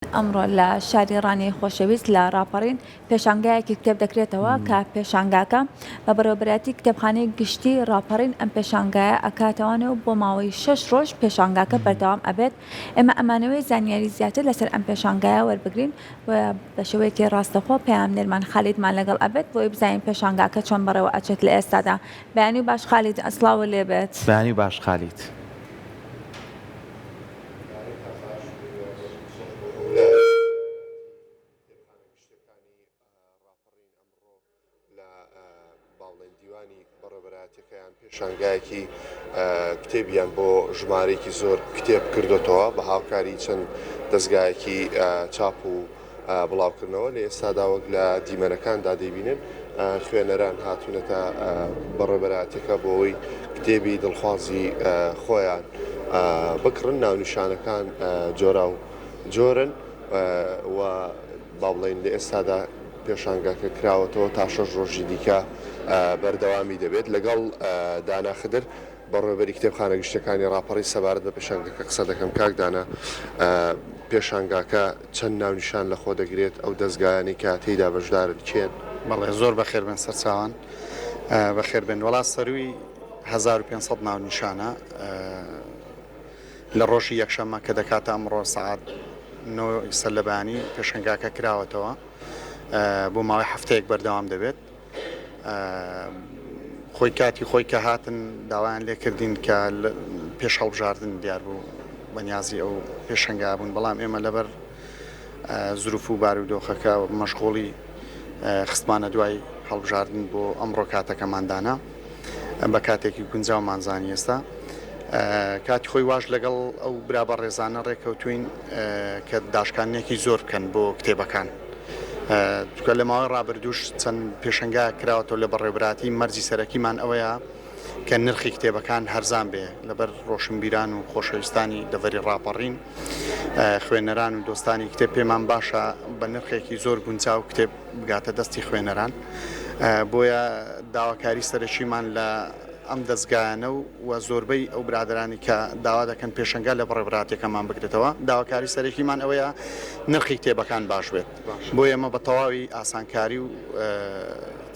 ئەمڕۆ لە شاری ڕانی خۆشەویست لە راپەڕین پێشانگایەکی کتێب دەکرێتەوە کە پێشانگاکە بە بەڕێوەبەتی کتێبخانەی گشتی راپەڕین ئەم پێشانگایە ئەکاتەوانەوە بۆ ماوەی 6 ڕۆژ پێشانگاکە بەردەوام ئەبێت. ئێمە ئەمانەوەی زانیاری زیاتر لەسەر ئەم پێشانگایە وەربگرین و بە شێوەیەکی ڕاستەخۆ پەیامنێرمان خالیدمان لەگەڵ ئەبێت بۆی بزانین پێشانگاکە چۆن بەڕێوە ئەچێت لە ئێستادا. بەیانی باش خالید، ئەسڵاوە لێبێت. بەیانی باش خالید. دیوانی بەڕێوەبەراتەکەیان پێشانگایەکی کتێبیان بۆ ژمارەیەکی زۆر کتێب کردوتەوە بە هاوکاری چەند دەستگایەکی چاپ و بڵاوکردنەوە لە ئێستادا وەک لە دیمەنەکاندا دەبینن خوێنەران هاتوونەتە بەڕێوەبەراتەکە بۆەوەی کتێبی دڵخوازی خۆیان بکڕن. ناونیشانەکان جۆرا و جۆرن و با بڵێن لە ئێستادا پێشانگاکە کراوەتەوە تا 6 ڕۆژی دیکە بەردەوامی دەبێت. لەگەڵ دانا خدر بەڕێوەبەری کتێبخانە گشتەکانی راپەڕی سەبارەت بە پێشانگاکە قسە دەکەم. کاک دانا، پێشانگاکە چەند ناونیشان لە خۆ دەگرێت؟ ئەو دەستگایانی کە تێیدا بەشدارن کێن؟ بەڵێ زۆر بەخێر بن سەرچاوان بەخێر بن. وڵات سەروی 1500 ناونیشانە لە ڕۆژی یەکشەممە کە دەکاتە ئەمڕۆ سەعات 9 سەرلەبانی پێشەنگاکە کراوەتەوە بۆ ماوەی هەفتەیەک بەردەوام دەبێت. خۆی کاتی خۆی کە هاتن داوایان لێکردین کە پێش هەڵبژاردن دیار بوو بەنیازی ئەو پێشەنگا بوون، بەڵام ئێمە لەبەر زروف و بارودۆخەکە مەشغوڵی خستمانە دوای هەڵبژاردن بۆ ئەمڕۆ کاتەکەماندانا بە کاتێکی گونجاومانزانی ئێستا. کاتی خۆی واش لەگەڵ ئەو برابە ڕێزانە ڕێکەوتوین کە داشکانێکی زۆر بکەن بۆ کتێبەکان. کە لە ماوەی ڕابردووش چەند پێشەنگا کراوەتەوە لە بەڕێوەبەراتی مەرجی سەرەکیمان ئەوەیە کە نرخی کتێبەکان هەرزان بێ لەبەر ڕۆشنبیران و خۆشەویستانی دەڤەری ڕاپەڕین خوێنەران و دۆستانی کتێب پێمان باشە بە نرخێکی زۆر گونجاو کتێب بگاتە دەستی خوێنەران. بۆیە داواکاری سەرەکیمان لە ئەم دەستگایانە و زۆربەی ئەو برادرانی کە داوا دەکەن پێشەنگا لە بەڕێوەبەراتەکەمان بگرێتەوە داواکاری سەرەکیمان ئەوەیە نرخی کتێبەکان باش بێت. بۆ ئێمە بە تەواوی ئاسانکاری و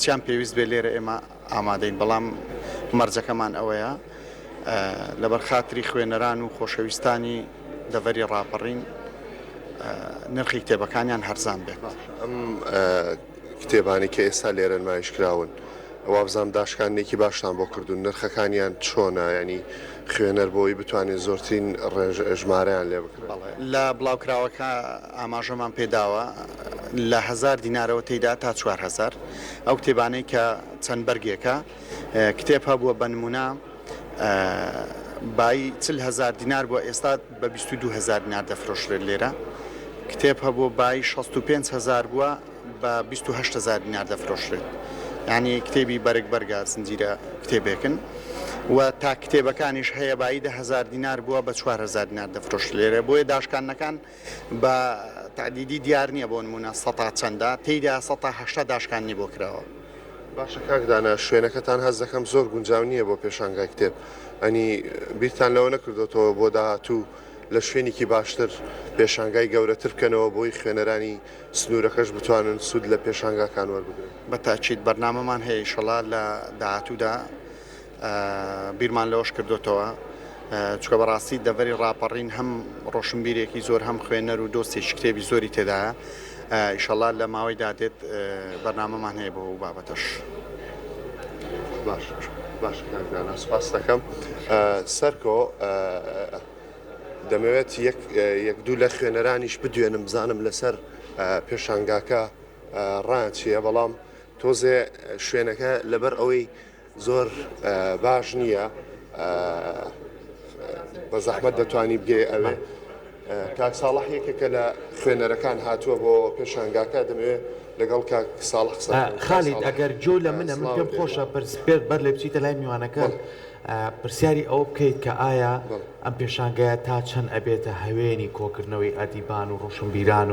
چیان پێویست بێ لێرە ئێمە ئامادەین، بەڵام مەرجەکەمان ئەوەیە لەبەر خاتری خوێنەران و خۆشەویستانی دەڤەری ڕاپەڕین نرخی کتێبەکانیان هەرزان بێت. ئەم کتێبانی کە ئێستا لێرە نمایشکراون وابزانام داشکانێکی باشتان بۆ کردوون، نرخەکانیان چۆنە؟ ینی خوێنەر بۆی بتوانێت زۆرترین ژمارەیان لێ بکرێت؟ لە بڵاوکراوەکە ئاماژەمان پێداوە لە 1000 دینارەوە تێیدا تا 4000. ئەو کتێبانەی کە چەند بەرگێکە کتێب هەبووە بە نمونە بای 40,000 دینار بووە، ئێستا بە 22,000 دینار دەفرۆشرێت لێرە. کتێب هەبووە بای 65,000 بووە بە 28,000 دینار دەفرۆشرێت. یعنی کتێبی بەرگ بەرگە زنجیرە کتێبێکن و تا کتێبەکانیش هەیە بای 10,000 دینار بووە بە 4,000 دینار دەفرۆشت لێرە. بۆیە داشکانەکان بە تعدیدی دیار نییە بۆ نمونە 100 چەندە تێیدا 180 داشکانی بۆ کراوە. باشە کاکدانە، شوێنەکەتان هەز دەکەم زۆر گونجاو نییە بۆ پێشانگای کتێب. ئەنی بیرتان لەوە نەکردوێتەوە بۆ داهاتوو لە شوێنێکی باشتر پێشانگای گەورەتر بکەنەوە بۆی خوێنەرانی سنوورەکەش بتوانن سوود لە پێشانگاکان وەربگرن؟ بەتاکید بەرنامەمان هەیە ئینشەڵا لە داهاتوودا بیرمان لەوەش کردوتەوە، چکە بەڕاستی دەڤەری ڕاپەڕین هەم ڕۆشنبیرێکی زۆر هەم خوێنەر و دۆستێکی کتێبی زۆری تێدایە. ئینشەڵا لە ماوەی دادێت بەرنامەمان هەیە بۆ ئەو بابەتەش. باش کاکدانا، سوپاس دەکەم. سەرکۆ دەمەوێت یەک دوو لە خوێنەرانیش بدوێنم بزانم لەسەر پێشانگاکە ڕایان چییە، بەڵام تۆزێ شوێنەکە لەبەر ئەوەی زۆر باش نییە بە زەحمەت دەتوانی بگێ ئەوێ. کاک ساڵح یەکێکە لە خوێنەرەکان هاتووە بۆ پێشانگاکە، دەمەوێت لەگەڵ کاک ساڵح قسە خالید ئەگەر جۆ لە منە من پێم خۆشە پرسپێت بەر لێ بچیتە لای میوانەکە پرسیاری ئەوە بکەیت کە ئایا ئەم پێشانگایە تا چەند ئەبێتە هەوێنی کۆکردنەوەی ئەدیبان و ڕۆشنبیران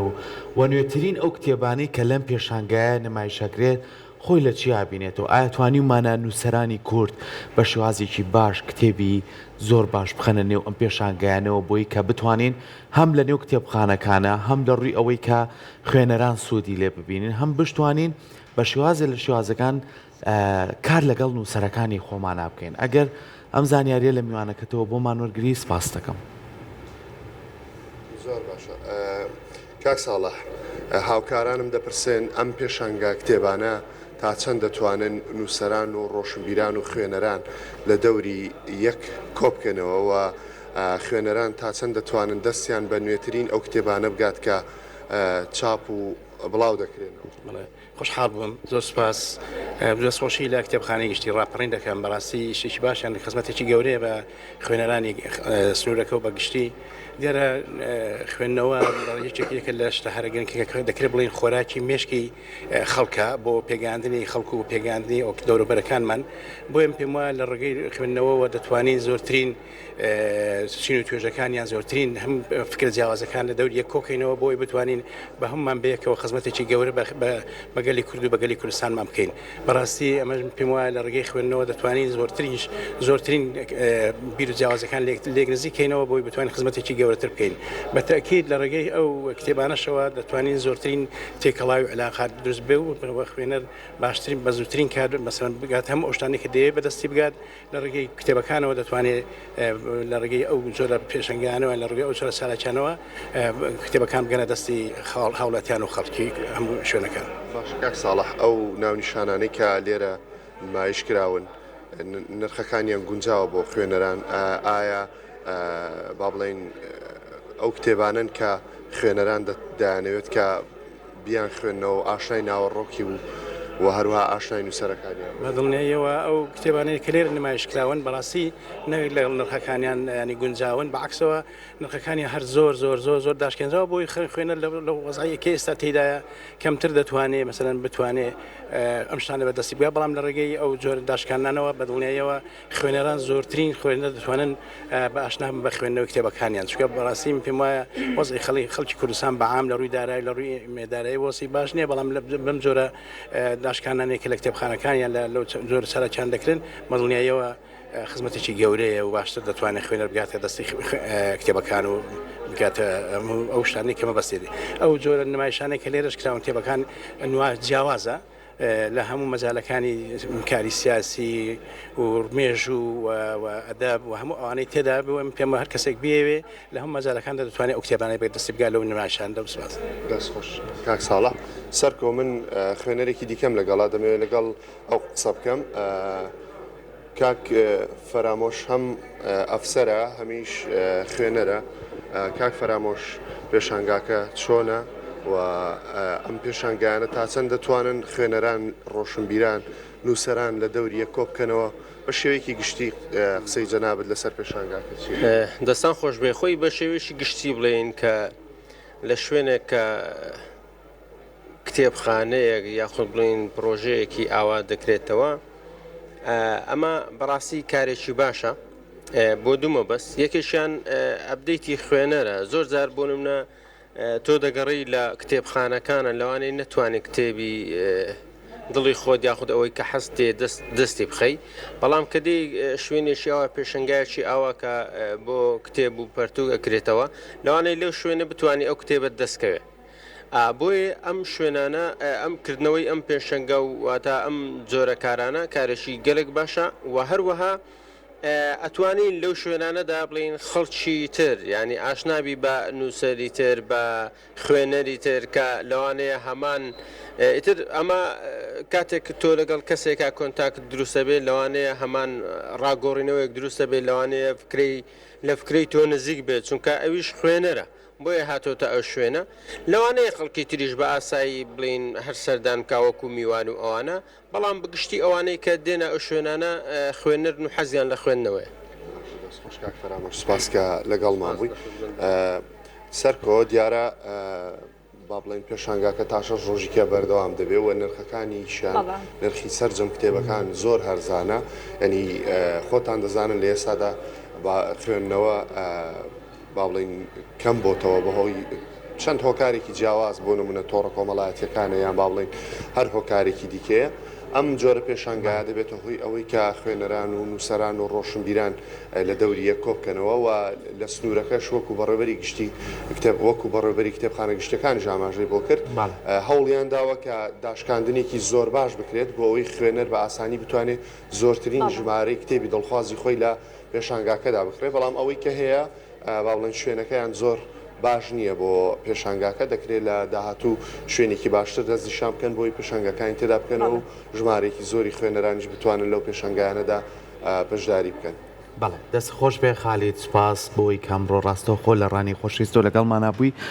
و نوێترین ئەو کتێبانەی کە لەم پێشانگایە نمایشەکرێت خۆی لە چیا بینێتەوە ئایا توانیمانە نووسەرانی کورد بە شێوازێکی باش کتێبی زۆر باش بخەنە نێو ئەم پێشانگەیانەوە بۆی کە بتوانین هەم لە نێو کتێبخانەکانە هەم لە ڕووی ئەوەی کە خوێنەران سوودی لێ ببینین هەم بشتوانین بە شێوازە لە شێوازەکان کار لەگەڵ نووسەرەکانی خۆمانە بکەین ئەگەر ئەم زانیاریە لە میوانەکەتەوە بۆمان وەرگری سپاس دەکەم. زۆر باشە کاک ساڵح هاوکارانم دەپرسێن ئەم پێشانگا کتێبانە تا چەند دەتوانن نووسەران و ڕۆشنبیران و خوێنەران لە دەوری یەک کۆبکەنەوە و خوێنەران تا چەند دەتوانن دەستیان بە نوێترین ئەو کتێبانە بگات کە چاپ و بڵاو دەکرێنەوە. خۆشحاڵ بووم زۆر سپاس دەستخۆشی لە کتێبخانەی گشتی ڕاپەڕین دەکەم بەڕاستی شتێکی باشیان خزمەتێکی گەورەیە بە خوێنەرانی سنوورەکە و بە گشتی دیارە خوێندنەوە یەکێکە لە شتە هەرگرنگکە دەکرێت بڵین خۆراکی مێشکی خەڵکە بۆ پێگاندنی خەڵکو و پێگاندنی ئەو دەوروبەرەکانمان بۆیم پێم وایە لە ڕێگەی خوێندنەوەەوە دەتوانین زۆرترین چین و توێژەکانیان زۆرترین هەم فکر جیاوازەکان لە دەوری یەک کۆکەینەوە بۆی بتوانین بە هەممان بەیەکەوە خزمەتێکی گەورە بەگەلی کورد و بەگەلی کوردستانمان بکەین بەڕاستی ئەمە پێم وایە لە ڕێگەی خوێندنەوە دەتوانین زۆرترین بیر و جیاوازەکان لێک نزیکەینەوە بۆی بتوانین خزمەتێکی گەورەتر بکەین بە تاکید لە ڕێگەی ئەو کتێبانەشەوە دەتوانین زۆرترین تێکەڵاوی علاقات دروست بێ و خوێنەر باشترین بە زووترین کار مەسەڵەن بگات هەموو ئەو شتانی کە دەیەوێت بەدەستی بگات لە ڕێگەی کتێبەکانەوە دەتوانێت لە ڕێگەی ئەو جۆرە پێشنگیانەوە لە ڕێگەی ئەو جۆرە سالاکانەوە کتێبەکان بگەنە دەستی هاوڵاتیان و خەڵکی هەموو شوێنەکان. باش کاک ساڵح ئەو ناونیشانانەی کە لێرە نمایش کراون نرخەکانیان گونجاوە بۆ خوێنەران ئایا با بڵین ئەو کتێبانن کە خوێنەران دەیانەوێت کە بیان خوێندنەوە ئاشنای ناوەڕۆکی بوو و هەروها ئاشنای نووسەرەکانیان بەدڵنیەوە ئەو کتێبانەی کە لێرە نمایشکراون بەڕاستی نەوێت لە نرخەکانیان ینی گونجاون بەعکسەوە نرخەکانی هەر زۆر داشکێنراوە بۆی خوێنەر لە وەزعەیەکی ئێستا تێدایە کەمتر دەتوانێت مەسەلەن بتوانێت ئەم شتانە بەدەستی بگات بەڵام لە ڕێگەی ئەو جۆر داشکاندنەوە بەدڵنیەوە خوێنەران زۆرترین خوێنەر دەتوانن بە ئاشنا بە خوێندنەوەی کتێبەکانیان چونکە بەڕاستی پێم وایە وەزعی خەڵکی کوردستان بەعام لە ڕووی دارایی لە ڕووی مێدارایی وەسی باش نییە بەڵام بەم جۆرە داشکانانێک لە کتێبخانەکانیان لە زۆر سەرچان دەکرێن مەدڵنیایەوە خزمەتێکی گەورەیە و باشتر دەتوانێت خوێنەر بگاتە دەستی کتێبەکان و بگاتە ئەو شتانی کەمە بەستێتی ئەو جۆرە نمایشانێک کە لێرەش کراون کتێبەکان نووا جیاوازە لە هەموو مەجالەکانی کاری سیاسی و ڕمێژ و ئەدەب و هەموو ئەوانەی تێدا بووم پێمە هەر کەسێک بێوێ لە هەموو مەجالەکاندا دەتوانێت ئەو کتێبانەی بێت دەستی بگات لەو نمایشان دەسپاس. دەستخۆش کاک ساڵح سەرکۆ من خوێنەرێکی دیکەم لەگەڵا دەمەوێت لەگەڵ ئەو قسە بکەم کاک فەرامۆش هەم ئەفسەرە هەمیش خوێنەرە کاک فەرامۆش پێشانگاکە چۆنە و ئەم پێشانگایانە تا چەند دەتوانن خوێنەران ڕۆشنبیران نووسەران لە دەوری یەک کۆبکەنەوە بە شێوەیەکی گشتی قسەی جەنابەت لەسەر پێشانگاکە دەستان خۆش بێ خۆی بە شێوەیەکی گشتی بڵێن کە لە شوێنێک کە کتێبخانەیەک یاخود بڵین پرۆژەیەکی ئاوا دەکرێتەوە ئەمە بەڕاستی کارێکی باشە بۆ دوومە بەس یەکێکیان ئەبدەیتی خوێنەرە زۆر جار بۆ نمونە تۆ دەگەڕی لە کتێبخانەکانە لەوانەیە نەتوانێت کتێبی دڵی خۆت یاخود ئەوەی کە حەستێ دەستی بخەی بەڵام کە دەی شوێنێکی ئەوە پێشنگایەکی ئاوا کە بۆ کتێب و پەرتوو ئەکرێتەوە لەوانەیە لەو شوێنە بتوانانی ئەو کتێبەت دەستکەوێت بۆیە ئەم شوێنانە ئەم کردنەوەی ئەم پێشەنگە و واتە ئەم جۆرە کارانە کارێکی گەلێک باشە و هەروەها ئەتوانین لەو شوێنانەدا بڵین خەڵکی تر ینی ئاشنابی بە نووسەری تر بە خوێنەری تر کە لەوانەیە هەمان ئیتر ئەمە کاتێک تۆ لەگەڵ کەسێکا کۆنتاکت دروستە بێت لەوانەیە هەمان ڕاگۆڕینەوەیەک دروستە بێت لەوانەیە لە فکرەی تۆ نزیک بێت چونکە ئەویش خوێنەرە بۆیە هاتۆتە ئەو شوێنە لەوانەیە خەڵکی تریش بە ئاسایی بڵین هەر سەردان کاوەکو میوان و ئەوانە بەڵام بگشتی ئەوانەی کە دێنە ئەو شوێنانە خوێنەرن و حەزیان لە خوێندنەوەی سپاسکە لەگەڵمان بووی سەرکۆ دیارە با بڵین پێشانگاکە تاشە ڕۆژیکە بەردەوام دەبێت و نرخەکانی شیان نرخی سەرجەم کتێبەکان زۆر هەرزانە ینی خۆتان دەزانن لە ئێستادا خوێندنەوە با بڵین کەم بۆتەوە بەهۆی چەند هۆکارێکی جیاواز بۆ نمونە تۆڕە کۆمەڵایەتیەکانە یان با بڵین هەر هۆکارێکی دیکەیە ئەم جۆرە پێشانگایە دەبێتە هۆی ئەوەی کە خوێنەران و نووسەران و ڕۆشنبیران لە دەوری یەک کۆبکەنەوە و لە سنوورەکەش وەکو بەڕێوەبەری گشتی وەکو بەڕێوەبەری کتێبخانە گشتەکانی ئاماژەی بۆ کرد هەوڵیان داوە کە داشکاندنێکی زۆر باش بکرێت بۆ ئەوەی خوێنەر بە ئاسانی بتوانێت زۆرترین ژمارەی کتێبی دڵخوازی خۆی لە پێشانگاکەدا بکرێت بەڵام ئەوەی کە هەیە باڵێن شوێنەکەیان زۆر باش نییە بۆ پێشانگاکە دەکرێت لە داهاتوو شوێنێکی باشتر دەستنیشان بکەن بۆی پێشانگەکانی تێدا بکەنەوە و ژمارێکی زۆری خوێنەرانیش بتوانن لەو پێشانگایانەدا بەشداری بکەن. بەڵێ دەست خۆش بێ خالیت سپاس بۆی کامڕۆ ڕاستەوخۆ لە ڕانی خۆشویستۆ لەگەڵمان بووی